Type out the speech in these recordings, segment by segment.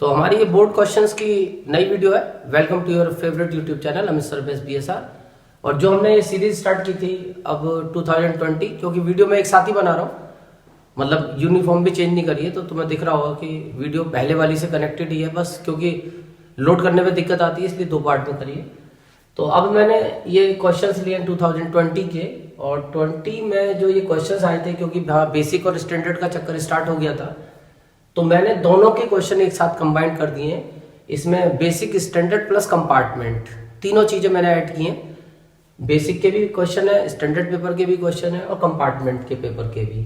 तो हमारी ये बोर्ड क्वेश्चंस की नई वीडियो है। Welcome to your favourite YouTube channel Amit service BSR। और जो हमने ये सीरीज स्टार्ट की थी अब 2020, क्योंकि वीडियो में एक साथ ही बना रहा हूँ, मतलब यूनिफॉर्म भी चेंज नहीं करी है, तो तुम्हें दिख रहा होगा कि वीडियो पहले वाली से कनेक्टेड ही है, बस क्योंकि लोड करने में दिक्कत आती है इसलिए दो पार्ट में करी है। तो अब मैंने ये क्वेश्चंस लिए 2020 के, और 20 में जो ये क्वेश्चंस आए थे, क्योंकि बेसिक और स्टैंडर्ड का चक्कर स्टार्ट हो गया था, तो मैंने दोनों के क्वेश्चन एक साथ कंबाइन कर दिए हैं। इसमें बेसिक, स्टैंडर्ड प्लस कंपार्टमेंट, तीनों चीजें मैंने ऐड की हैं। बेसिक के भी क्वेश्चन है, स्टैंडर्ड पेपर के भी क्वेश्चन है, और कंपार्टमेंट के पेपर के भी।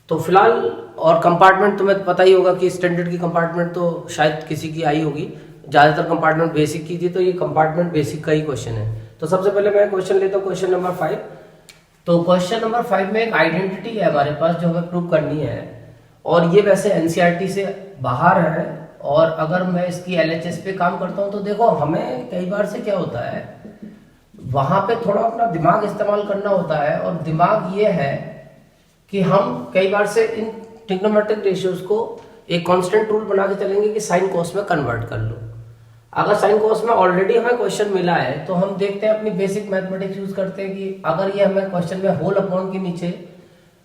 तो फिलहाल, और कंपार्टमेंट तुम्हें पता ही होगा कि स्टैंडर्ड की कंपार्टमेंट तो शायद किसी की आई होगी, ज्यादातर कंपार्टमेंट बेसिक की थी, तो ये कंपार्टमेंट बेसिक का ही क्वेश्चन है। तो सबसे पहले मैं क्वेश्चन लेता हूँ, क्वेश्चन नंबर 5। तो क्वेश्चन नंबर 5 में एक आइडेंटिटी है हमारे पास जो हमें प्रूव करनी है, और ये वैसे एनसीईआरटी से बाहर है। और अगर मैं इसकी एलएचएस पे काम करता हूँ तो देखो, हमें कई बार से क्या होता है, वहां पे थोड़ा अपना दिमाग इस्तेमाल करना होता है। और दिमाग ये है कि हम कई बार से इन ट्रिग्नोमेट्रिक रेशियोज को एक कांस्टेंट रूल बना के चलेंगे कि साइन कॉस में कन्वर्ट कर लो। अगर साइन कॉस में ऑलरेडी हमें क्वेश्चन मिला है तो हम देखते हैं, अपनी बेसिक मैथमेटिक्स यूज करते हैं कि अगर ये हमें क्वेश्चन में होल अपॉन के नीचे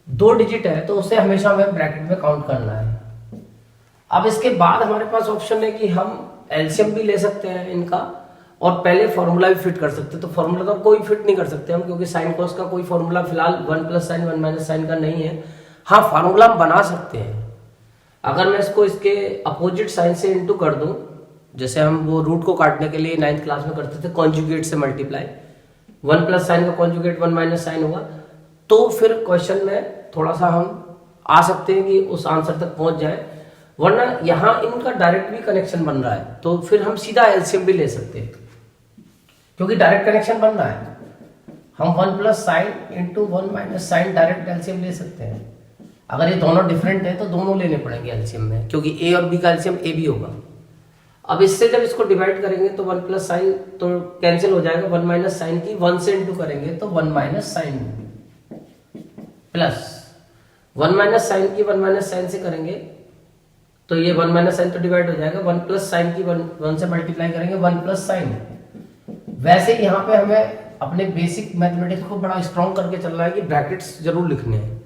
2 डिजिट है तो उसे हमेशा हमें ब्रैकेट में काउंट करना है। अब इसके बाद हमारे पास ऑप्शन है कि हम एलसीएम भी ले सकते हैं इनका, और पहले फॉर्मूला भी फिट कर सकते हैं। तो फॉर्मूला तो कोई फिट नहीं कर सकते हम, क्योंकि साइन कॉस का कोई फॉर्मूला फिलहाल 1 प्लस साइन 1 माइनस साइन का नहीं है। हाँ, फॉर्मूला हम बना सकते हैं। अगर मैं इसको इसके अपोजिट साइन से इंटू कर दूं, जैसे हम वो रूट को काटने के लिए 9th क्लास में करते थे, कॉन्जुगेट से मल्टीप्लाई, 1 प्लस साइन का कॉन्जुगेट 1 माइनस साइन होगा, तो फिर क्वेश्चन में थोड़ा सा हम आ सकते हैं कि उस आंसर तक पहुंच जाए। वरना यहां इनका डायरेक्ट भी कनेक्शन बन रहा है, तो फिर हम सीधा एलसीएम भी ले सकते हैं, क्योंकि डायरेक्ट कनेक्शन बन रहा है। हम 1 plus sine into 1 minus sine direct LCM ले सकते हैं। अगर ये दोनों डिफरेंट है तो दोनों लेने पड़ेंगे एलसीएम में, क्योंकि ए और बी का एलसीएम ए भी होगा। अब इससे जब इसको डिवाइड करेंगे तो 1 प्लस साइन तो कैंसिल हो जाएगा, 1 माइनस साइन की 1 से इंटू करेंगे तो 1 minus sine, plus 1 minus sine की 1 माइनस साइन से करेंगे तो ये 1 माइनस साइन तो डिवाइड हो जाएगा, 1 प्लस साइन की 1 से मल्टीप्लाई करेंगे 1 प्लस साइन। वैसे यहाँ पे हमें अपने बेसिक मैथमेटिक्स को बड़ा स्ट्रॉन्ग करके चलना है कि ब्रैकेट्स जरूर लिखने हैं,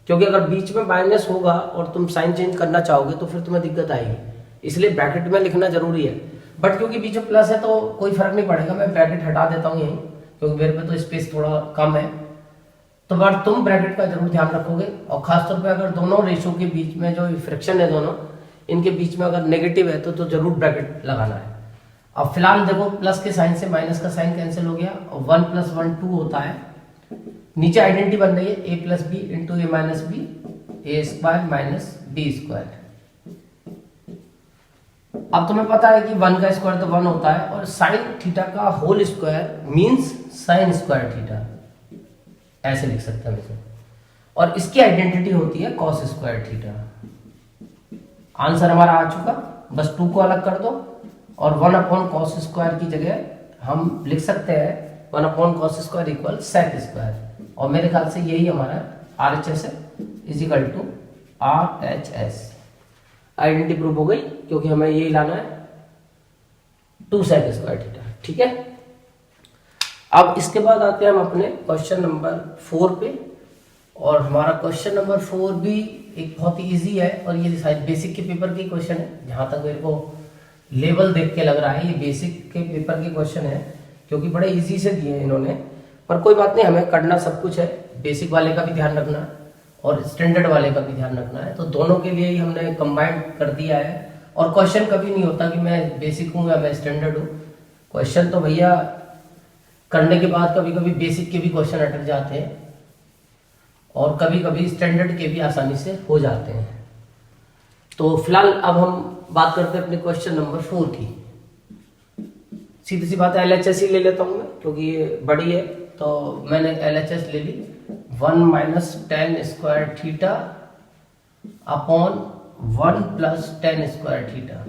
क्योंकि अगर बीच में माइनस होगा और तुम साइन चेंज करना चाहोगे तो फिर तुम्हें दिक्कत आएगी, इसलिए ब्रैकेट में लिखना जरूरी है। बट क्योंकि बीच में प्लस है तो कोई फर्क नहीं पड़ेगा, मैं ब्रैकेट हटा देता हूँ यहीं, क्योंकि मेरे पे तो स्पेस थोड़ा कम है। तो बट तुम ब्रैकेट का जरूर ध्यान रखोगे, और खासतौर पे अगर दोनों रेशो के बीच में जो फ्रिक्शन है, दोनों इनके बीच में अगर नेगेटिव है तो जरूर ब्रैकेट लगाना है। अब फिलहाल देखो, प्लस के साइन से माइनस का साइन कैंसिल हो गया, और 1 प्लस 1 2 होता है। नीचे आइडेंटिटी बन रही है ए प्लस बी इंटू ए माइनस बी, ए स्क्वायर माइनस बी स्क्वायर। अब तुम्हें पता है कि 1 का स्क्वायर तो 1 होता है, और साइन थीटा का whole square means sine square theta, ऐसे लिख सकते हैं इसे। और इसकी आइडेंटिटी होती है कॉस स्क्वायर थीटा। आंसर हमारा आ चुका, बस 2 को अलग कर दो, और 1 अपॉन कॉस स्क्वायर की जगह हम लिख सकते हैं 1 upon cos square equal sec square. और मेरे ख्याल से यही हमारा RHS है, is equal to RHS। Identity prove हो गई, क्योंकि हमें यही लाना है 2 सेक स्क्वायर थीटा। ठीक है, अब इसके बाद आते हैं हम अपने क्वेश्चन नंबर 4 पे। और हमारा क्वेश्चन नंबर 4 भी एक बहुत ही इजी है, और ये शायद बेसिक के पेपर के क्वेश्चन है, जहां तक मेरे को लेवल देख के लग रहा है ये बेसिक के पेपर के क्वेश्चन है, क्योंकि बड़े इजी से दिए हैं इन्होंने। पर कोई बात नहीं, हमें करना सब कुछ है, बेसिक वाले का भी ध्यान रखना और स्टैंडर्ड वाले का भी ध्यान रखना है, तो दोनों के लिए ही हमने कंबाइंड कर दिया है। और क्वेश्चन कभी नहीं होता कि मैं बेसिक हूँ या मैं स्टैंडर्ड हूँ। क्वेश्चन तो भैया करने के बाद कभी कभी बेसिक के भी क्वेश्चन अटक जाते हैं, और कभी कभी स्टैंडर्ड के भी आसानी से हो जाते हैं। तो फिलहाल अब हम बात करते हैं अपने क्वेश्चन नंबर 4 की। सीधी सी बात है, LHS ही ले लेता हूं मैं, क्योंकि ये बड़ी है, तो मैंने LHS ले ली। 1 minus tan square theta upon 1 plus tan square theta.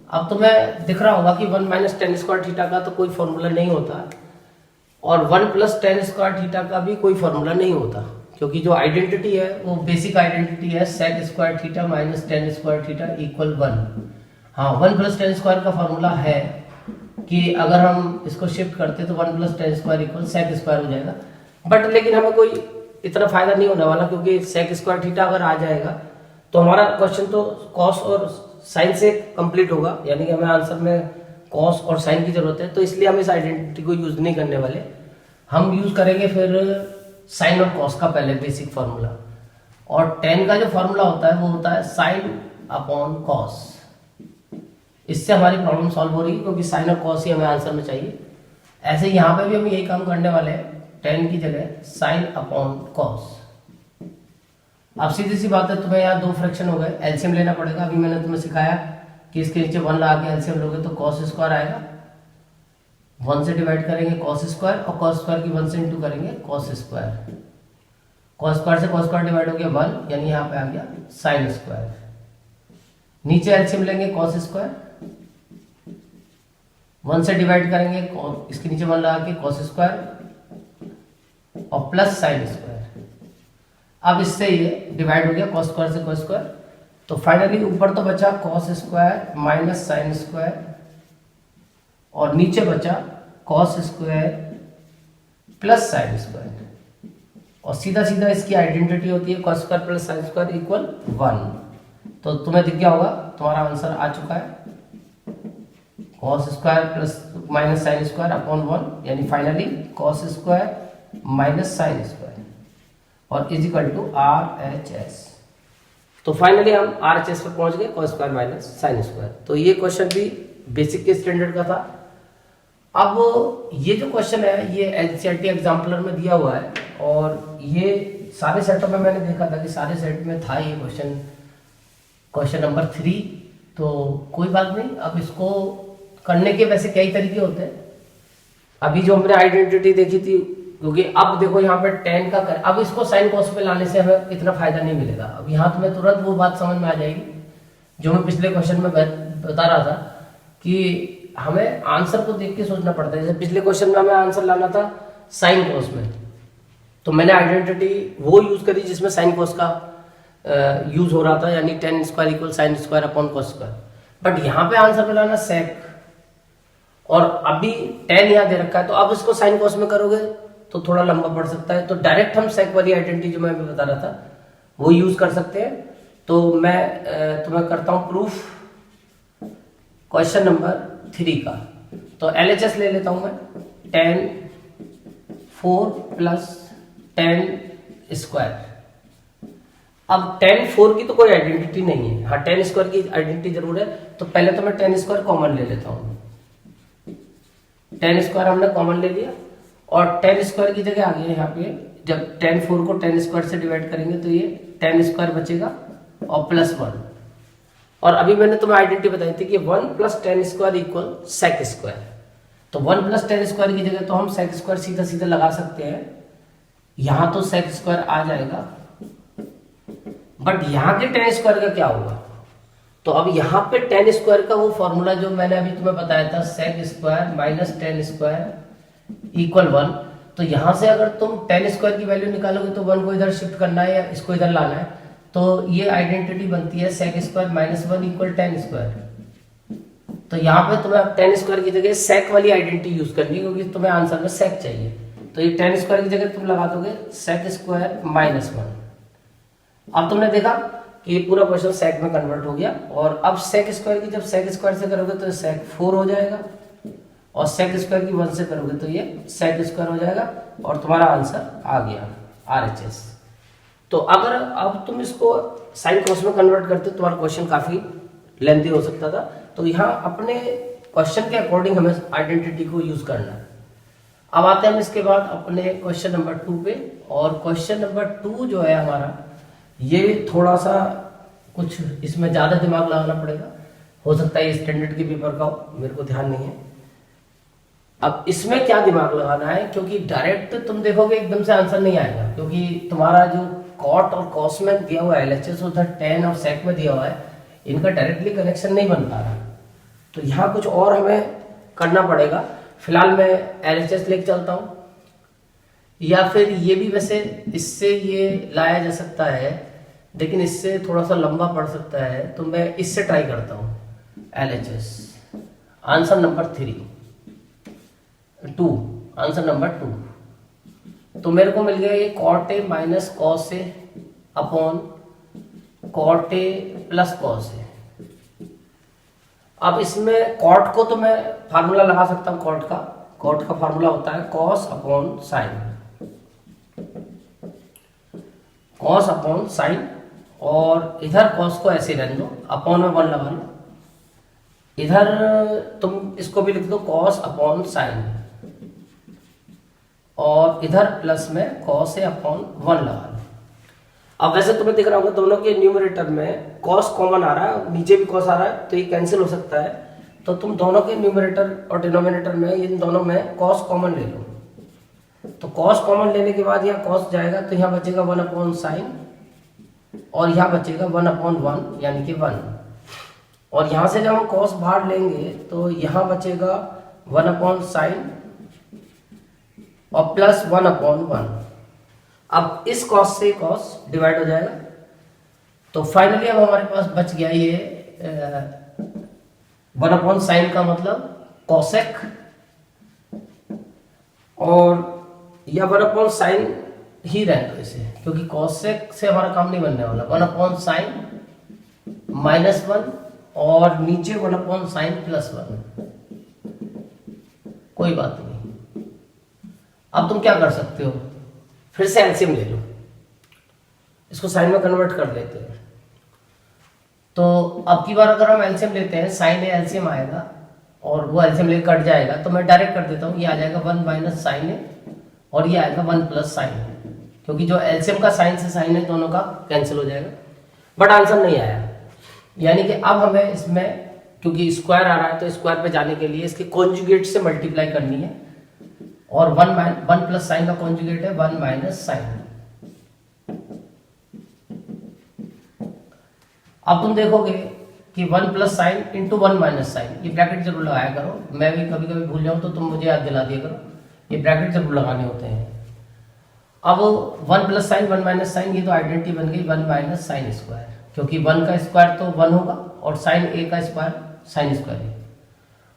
अब तुम्हें दिख रहा होगा कि 1 माइनस टेन स्क्वायर थीटा का तो कोई फॉर्मूला नहीं होता, और 1 प्लस टेन स्क्वायर थीटा का भी कोई फॉर्मूला नहीं होता, क्योंकि जो आइडेंटिटी है वो बेसिक आइडेंटिटी है sec square theta minus tan square theta equal 1। हाँ, 1 प्लस टेन स्क्वायर का फॉर्मूला है कि अगर हम इसको शिफ्ट करते तो 1 plus tan square equal sec square हो जाएगा। बट लेकिन हमें कोई इतना फायदा नहीं होने वाला, क्योंकि सेक स्क्वायर थीटा अगर आ जाएगा तो हमारा क्वेश्चन तो कॉस और साइन से कंप्लीट होगा, यानी कि हमें आंसर में कॉस और साइन की जरूरत है। तो इसलिए हम इस आइडेंटिटी को यूज नहीं करने वाले, हम यूज करेंगे फिर साइन और कॉस का पहले बेसिक फॉर्मूला। और टेन का जो फॉर्मूला होता है वो होता है साइन अपॉन कॉस। इससे हमारी प्रॉब्लम सॉल्व हो रही है, क्योंकि साइन और कॉस ही हमें आंसर में चाहिए। ऐसे यहाँ पे भी हम यही काम करने वाले हैं, टेन की जगह साइन अपॉन कॉस। अब सीधी सी बात है, तुम्हें यहाँ दो फ्रैक्शन हो गए, एलसीएम लेना पड़ेगा। अभी मैंने तुम्हें सिखाया कि इसके नीचे 1 लगा के एलसीएम लोगे तो कॉस स्क्वायर आएगा। 1 से डिवाइड करेंगे कॉस स्क्वायर, और कॉस स्क्वायर की 1 से इंटू करेंगे कॉस स्क्वायर। कॉस स्क्वायर से कॉस स्क्वायर डिवाइड हो गया 1, यानी यहाँ पे आ गया साइन स्क्वायर। नीचे एलसीएम लेंगे कॉस स्क्वायर, 1 से डिवाइड करेंगे इसके नीचे 1 लगा के कॉस स्क्वायर और प्लस साइन स्क्वायर। अब इससे ये डिवाइड हो गया कॉस स्क्वायर से कॉस स्क्वायर, तो फाइनली ऊपर तो बचा cos square minus sine square और नीचे बचा cos square plus sine square. और सीधा सीधा इसकी आइडेंटिटी होती है cos square plus sine square equal 1। तो तुम्हें दिख गया होगा, तुम्हारा आंसर आ चुका है cos square plus minus sine square upon 1, यानी finally cos square minus sine square और इज इक्वल टू RHS। तो फाइनली हम RHS पर पहुंच गए, cos square minus sine square. तो ये क्वेश्चन भी बेसिक के स्टैंडर्ड का था। अब ये जो क्वेश्चन है ये NCERT एग्जाम्पलर में दिया हुआ है, और ये सारे सेटों में मैंने देखा था कि सारे सेट में था ये क्वेश्चन नंबर 3। तो कोई बात नहीं, अब इसको करने के वैसे कई तरीके होते हैं। अभी जो हमने आइडेंटिटी देखी थी, क्योंकि अब देखो यहाँ पे 10 का अब इसको साइन कॉस पे लाने से हमें इतना फायदा नहीं मिलेगा। अब यहाँ तुम्हें तुरंत वो बात समझ में आ जाएगी जो मैं पिछले क्वेश्चन में बता रहा था कि हमें आंसर को देख के सोचना पड़ता है। जैसे पिछले क्वेश्चन में हमें आंसर लाना था साइन कॉस में, तो मैंने आइडेंटिटी वो यूज करी जिसमें साइन कॉस का यूज हो रहा था, यानी ten square equal sine square upon cos square. But यहाँ पे आंसर पे लाना सेक, और अभी 10 यहाँ दे रखा है, तो अब इसको साइन कॉस में करोगे तो थोड़ा लंबा पड़ सकता है। तो डायरेक्ट हम सेक वाली आइडेंटिटी जो मैं अभी बता रहा था वो यूज कर सकते हैं। तो मैं तुम्हें करता हूं प्रूफ क्वेश्चन नंबर 3 का। तो LHS ले लेता हूं मैं, 10 4 प्लस 10 स्क्वायर। अब 10 4 की तो कोई आइडेंटिटी नहीं है, हाँ 10 स्क्वायर की आइडेंटिटी जरूर है। तो पहले तो मैं 10 स्क्वायर कॉमन ले लेता हूं। 10 स्क्वायर हमने कॉमन ले लिया, और 10 स्क्वायर की जगह आ गया यहाँ पे, जब 10 4 को 10 स्क्वायर से डिवाइड करेंगे तो ये 10 स्क्वायर बचेगा और प्लस 1। और अभी मैंने तुम्हें आइडेंटिटी बताई थी कि 1 plus 10 square equal sec square. तो 1 प्लस 10 स्क्वायर की जगह तो हम सेक स्क्वायर सीधा सीधा लगा सकते हैं, यहां तो सेक स्क्वायर आ जाएगा। बट यहाँ के 10 स्क्वायर का क्या होगा? तो अब यहाँ पे 10 स्क्वायर का वो फॉर्मूला जो मैंने अभी तुम्हें बताया था, sec square minus 10 square equal 1। तो यहां से अगर तुम 10 स्क्वायर की वैल्यू निकालोगे तो 1 को इधर शिफ्ट करना है या इसको इधर लाना है, तो ये आइडेंटिटी बनती है sec square minus 1 equal 10 square. तो यहाँ पे तुम्हें 10 स्क्वायर की जगह सेक वाली आइडेंटिटी यूज करनी है, क्योंकि तुम्हें आंसर में सेक चाहिए। तो ये 10 स्क्वायर की जगह तुम लगा दोगे सेक स्क्वायर माइनस 1। अब तुमने देखा कि पूरा क्वेश्चन सेक में कन्वर्ट हो गया। और अब सेक स्क्वायर की जब सेक स्क्वायर से करोगे तो सेक 4 हो जाएगा, और सेक स्क्वायर की 1 से करोगे तो ये सेक स्क्वायर हो जाएगा, और तुम्हारा आंसर आ गया RHS। तो अगर अब तुम इसको साइन कॉस में कन्वर्ट करते तो तुम्हारा क्वेश्चन काफी लेंथी हो सकता था। तो यहाँ अपने क्वेश्चन के अकॉर्डिंग हमें आइडेंटिटी को यूज करना है। अब आते हैं हम इसके बाद अपने क्वेश्चन नंबर 2 पे। और क्वेश्चन नंबर 2 जो है हमारा, ये थोड़ा सा कुछ इसमें ज्यादा दिमाग लगाना पड़ेगा। हो सकता है ये स्टैंडर्ड के पेपर का हो, मेरे को ध्यान नहीं है। अब इसमें क्या दिमाग लगाना है, क्योंकि डायरेक्ट तुम देखोगे एकदम से आंसर नहीं आएगा, क्योंकि तुम्हारा जो कॉट और कॉस में दिया हुआ है, LHS उधर 10 और सेक में दिया हुआ है, इनका डायरेक्टली कनेक्शन नहीं बन पा रहा। तो यहाँ कुछ और हमें करना पड़ेगा। फिलहाल मैं LHS लेके चलता हूँ। या फिर ये भी वैसे इससे ये लाया जा सकता है, लेकिन इससे थोड़ा सा लंबा पड़ सकता है, तो मैं इससे ट्राई करता हूँ। LHS answer number 2, answer number 2। तो मेरे को मिल गया ये cot A minus cos A upon cot A plus cos A। अब इसमें cot को तो मैं फार्मूला लगा सकता हूँ। cot का फार्मूला होता है cos अपॉन साइन, और इधर cos को ऐसे रहने दो, अपॉन में 1 लगा लो। इधर तुम इसको भी लिख दो cos अपॉन साइन, और इधर प्लस में cos A अपॉन 1 लगा लो। अब वैसे तुम्हें दिख रहा होगा दोनों के न्यूमरेटर में cos कॉमन आ रहा है, नीचे भी cos आ रहा है, तो ये कैंसिल हो सकता है। तो तुम दोनों के न्यूमरेटर और डिनोमिनेटर में, इन दोनों में cos कॉमन ले लो। तो cos कॉमन लेने के बाद यहाँ cos जाएगा, तो यहाँ बचेगा 1 अपॉन साइन, और यहाँ बचेगा 1 अपॉन 1 यानी कि 1। और यहाँ से जब हम cos बाहर लेंगे तो यहाँ बचेगा 1 अपॉन साइन और प्लस 1 अपॉन 1। अब इस cos से cos डिवाइड हो जाएगा, तो फाइनली अब हमारे पास बच गया ये 1 अपॉन साइन का मतलब cosec, और या 1 अपॉन साइन ही रहने दो इसे, क्योंकि cosec से हमारा काम नहीं बनने वाला। 1 अपॉन साइन माइनस 1 और नीचे 1 अपॉन साइन प्लस 1, कोई बात नहीं। अब तुम क्या कर सकते हो, फिर से एलसीएम ले लो, इसको साइन में कन्वर्ट कर लेते हैं। तो अब की बार अगर हम एलसीएम लेते हैं, साइन ए एलसीएम आएगा और वो एलसीएम लेके कट जाएगा, तो मैं डायरेक्ट कर देता हूँ। ये आ जाएगा 1 माइनस साइन ए और ये आएगा 1 प्लस साइन ए, क्योंकि जो एलसीएम का साइन से साइन है दोनों का कैंसिल हो जाएगा। बट आंसर नहीं आया, यानी कि अब हमें इसमें, क्योंकि स्क्वायर आ रहा है, तो स्क्वायर पे जाने के लिए इसके कॉन्जुगेट से मल्टीप्लाई करनी है, और 1 प्लस साइन का कॉन्जुगेट है 1 माइनस साइन। अब तुम देखोगे कि 1 plus sine into 1 minus sine, ये ब्रैकेट जरूर लगाया करो। मैं भी कभी कभी भूल जाऊं तो तुम मुझे याद दिला दिया करो, ये ब्रैकेट जरूर लगाने होते हैं। अब 1 प्लस साइन 1 माइनस साइन, ये तो आइडेंटिटी बन गई 1 माइनस साइन स्क्वायर, क्योंकि 1 का स्क्वायर तो 1 होगा और साइन ए का स्क्वायर साइन स्क्वायर है।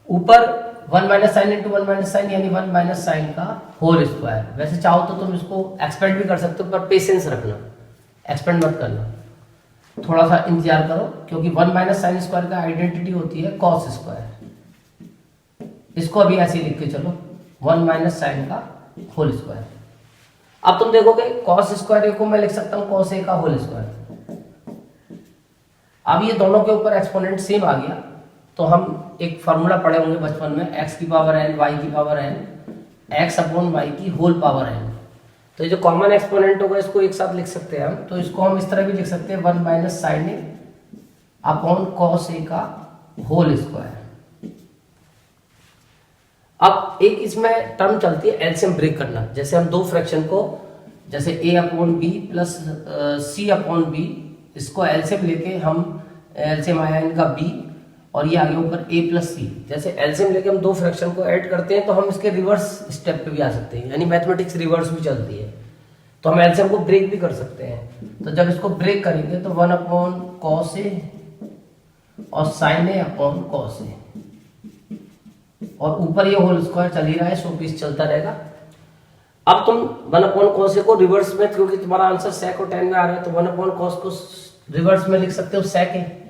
ऊपर 1 minus sine into 1 minus sine यानी 1 माइनस साइन का होल स्क्वायर। वैसे चाहो तो तुम इसको एक्सपेंड भी कर सकते हो, पर पेशेंस रखना, एक्सपेंड मत करना, थोड़ा सा इंतजार करो, क्योंकि 1 माइनस साइन स्क्वायर का आइडेंटिटी होती है कॉस स्क्वायर। इसको अभी ऐसे लिख के चलो, 1 माइनस साइन का होल स्क्वायर। अब तुम देखोगे कॉस स्क्वायर को मैं लिख सकता हूं कॉस ए का होल स्क्वायर। अब ये दोनों के ऊपर एक्सपोनेंट सेम आ गया, तो हम एक फॉर्मूला पढ़े होंगे बचपन में, x की पावर n y की power n x upon y की होल पावर n। तो ये जो कॉमन एक्सपोनेंट होगा इसको एक साथ लिख सकते हैं हम। तो इसको हम इस तरह भी लिख सकते हैं 1 minus sign A upon cos A का होल स्क्वायर। अब एक इसमें टर्म चलती है एलसीएम ब्रेक करना। जैसे हम दो फ्रैक्शन को, जैसे a upon b plus c upon b, इसको एलसीएम लेके हम, एलसीएम आया इनका b और ये आगे ऊपर a प्लस सी। जैसे एलसीएम लेके हम दो फ्रैक्शन को ऐड करते हैं तो हम इसके रिवर्स स्टेप पे भी आ सकते हैं, यानी मैथमेटिक्स रिवर्स भी चलती है, तो हम एलसीएम को ब्रेक भी कर सकते हैं। तो जब इसको ब्रेक करेंगे तो 1 अपॉन कॉस ए और sign A upon cos A, और ऊपर ये होल स्क्वायर चल ही रहा है, 100 पीस चलता रहेगा। अब तुम 1 अपॉन कॉस ए को रिवर्स में, क्योंकि तुम्हारा आंसर सेक और टेन में आ रहा है, तो 1 अपॉन कॉस को रिवर्स में लिख सकते हो सेक ए,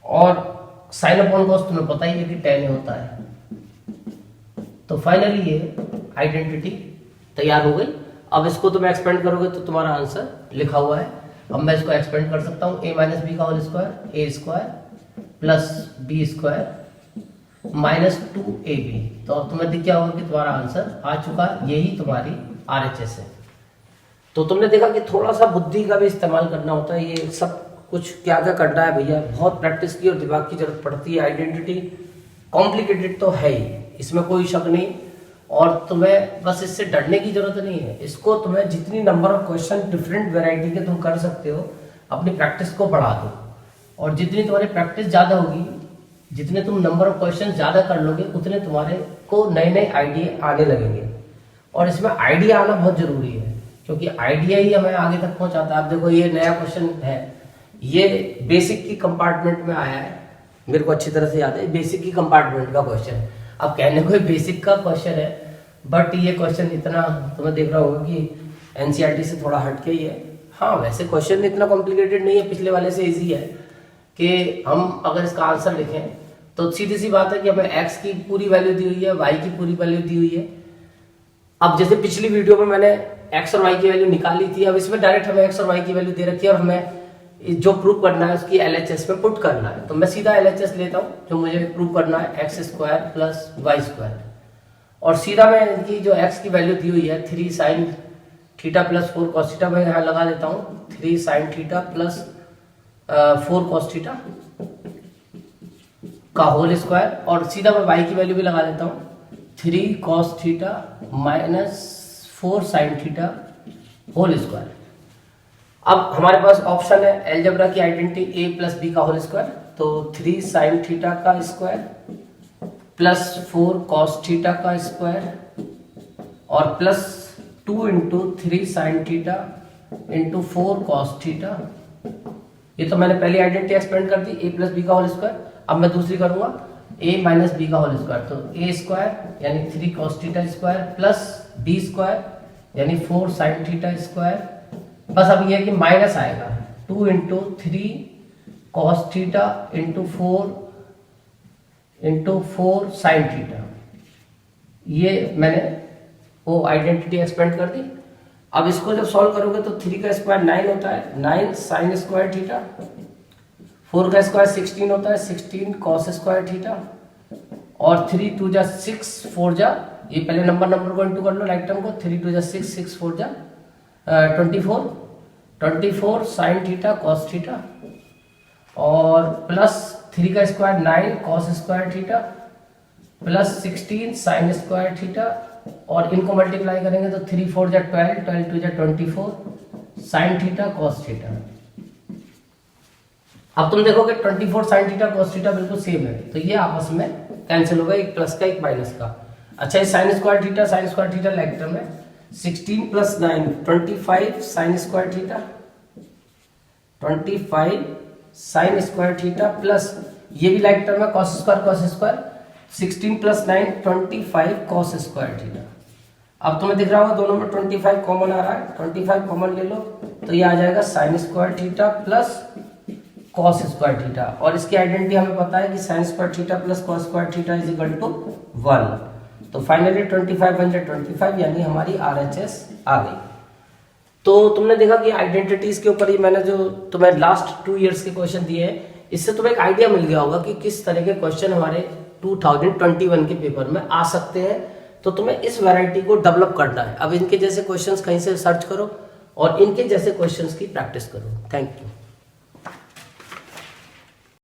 और साइन अपॉन कॉस तुम्हें पता ही है कि टेन होता है। तो फाइनली ये आइडेंटिटी तैयार हो गई। अब इसको तुम एक्सपेंड करोगे तो तुम्हारा आंसर लिखा हुआ है। अब मैं इसको एक्सपेंड कर सकता हूँ, a माइनस बी का whole square, A square plus B square minus 2ab। तो अब तुम्हें दिख क्या होगा कि तुम्हारा आंसर आ चुका, यही तुम्हारी RHS है। तो तुमने देखा कि थोड़ा सा बुद्धि का भी इस्तेमाल करना होता है। ये सब कुछ क्या क्या करना है भैया, बहुत प्रैक्टिस की और दिमाग की जरूरत पड़ती है। आइडेंटिटी कॉम्प्लिकेटेड तो है ही, इसमें कोई शक नहीं, और तुम्हें बस इससे डरने की जरूरत नहीं है। इसको तुम्हें जितनी number of question different variety के तुम कर सकते हो, अपनी प्रैक्टिस को बढ़ा दो, और जितनी तुम्हारी प्रैक्टिस ज़्यादा होगी, जितने तुम नंबर ऑफ क्वेश्चन ज़्यादा कर लोगे, उतने तुम्हारे को नए नए आइडिया आने लगेंगे। और इसमें आइडिया आना बहुत जरूरी है, क्योंकि आइडिया ही हमें आगे तक पहुंचाता है। आप देखो ये नया क्वेश्चन है, ये बेसिक की कंपार्टमेंट में आया है, मेरे को अच्छी तरह से याद है, बेसिक की कंपार्टमेंट का क्वेश्चन है। अब कहने को बेसिक का क्वेश्चन है, बट ये क्वेश्चन इतना तुम्हें देख रहा होगा कि एनसीईआरटी से थोड़ा हटके ही है। हाँ वैसे क्वेश्चन इतना कॉम्प्लिकेटेड नहीं है, पिछले वाले से इजी है कि हम अगर इसका आंसर लिखें तो सीधी सी बात है कि हमें x की पूरी वैल्यू दी हुई है, y की पूरी वैल्यू दी हुई है। अब जैसे पिछली वीडियो में मैंने x और y की वैल्यू निकाली थी, अब इसमें डायरेक्ट हमें x और y की वैल्यू दे रखी है और हमें जो प्रूव करना है उसकी LHS में पुट करना है। तो मैं सीधा LHS लेता हूँ, जो मुझे प्रूव करना है x square plus y square, और सीधा मैं इनकी जो x की वैल्यू दी हुई है 3 sine theta plus 4 cos theta, मैं यहाँ लगा देता हूँ 3 sine theta plus 4 cos theta का होल स्क्वायर, और सीधा मैं y की वैल्यू भी लगा देता हूँ 3 cos theta minus 4 sine theta whole square. अब हमारे पास ऑप्शन है अलजेब्रा की आइडेंटिटी a प्लस बी का होल स्क्वायर, तो 3 साइन थीटा का स्क्वायर प्लस 4 कॉस थीटा का स्क्वायर और plus 2 into 3 sine theta into 4 cos theta. ये तो मैंने पहली आइडेंटिटी एक्सपेंड कर दी, a प्लस बी का होल स्क्वायर। अब मैं दूसरी करूंगा a माइनस बी का होल स्क्वायर, तो a स्क्वायर यानी 3 cos theta square plus b square यानी 4 साइन थीटा स्क्वायर। बस अब ये है कि माइनस आएगा 2 into 3 cos theta into 4 sine theta. ये मैंने वो आइडेंटिटी एक्सपेंड कर दी। अब इसको जब सॉल्व करोगे तो 3 का स्क्वायर 9 होता है, 9 साइन स्क्वायर थीटा, 4 का स्क्वायर 16 होता है, 16 कॉस स्क्वायर थीटा, और 3 2 जा 6 4 जा, ये पहले नंबर को इंटू कर लो लाइक टर्म को, 3 2 जा 6 6 4 जा 24 साइन थीटा कॉस थीटा, और प्लस 3 का square 9 cos square theta plus 16 sign square theta, और इनको मल्टीप्लाई करेंगे तो 3 4 जा 12 12 2 जा 24 साइन थीटा कॉस थीटा। अब तुम देखोगे 24 साइन थीटा कॉस थीटा बिल्कुल सेम है, तो ये आपस में कैंसिल होगा, एक प्लस का एक माइनस का। अच्छा ये sign square theta like term है, 16 plus 9 25 sign square theta 25 sign square theta plus ये भी लाइक टर्म है cos square 16 plus 9 25 cos square theta. अब तुम्हें दिख रहा होगा दोनों में 25 कॉमन आ रहा है, 25 कॉमन ले लो तो ये आ जाएगा sine square theta plus cos square theta, और इसकी आइडेंटिटी हमें पता है कि sine square theta plus cos square theta is equal to 1। तो फाइनली 25 बन जाए 25 यानी हमारी RHS आ गई। तो तुमने देखा कि आइडेंटिटीज के ऊपर ही मैंने जो तुम्हें लास्ट 2 इयर्स के क्वेश्चन दिए हैं, इससे तुम्हें एक आइडिया मिल गया होगा कि किस तरह के क्वेश्चन हमारे 2021 के पेपर में आ सकते हैं। तो तुम्हें इस वैरायटी को डेवलप करना है। अब इनके जैसे क्वेश्चंस कहीं से सर्च करो और इनके जैसे क्वेश्चंस की प्रैक्टिस करो। Thank you.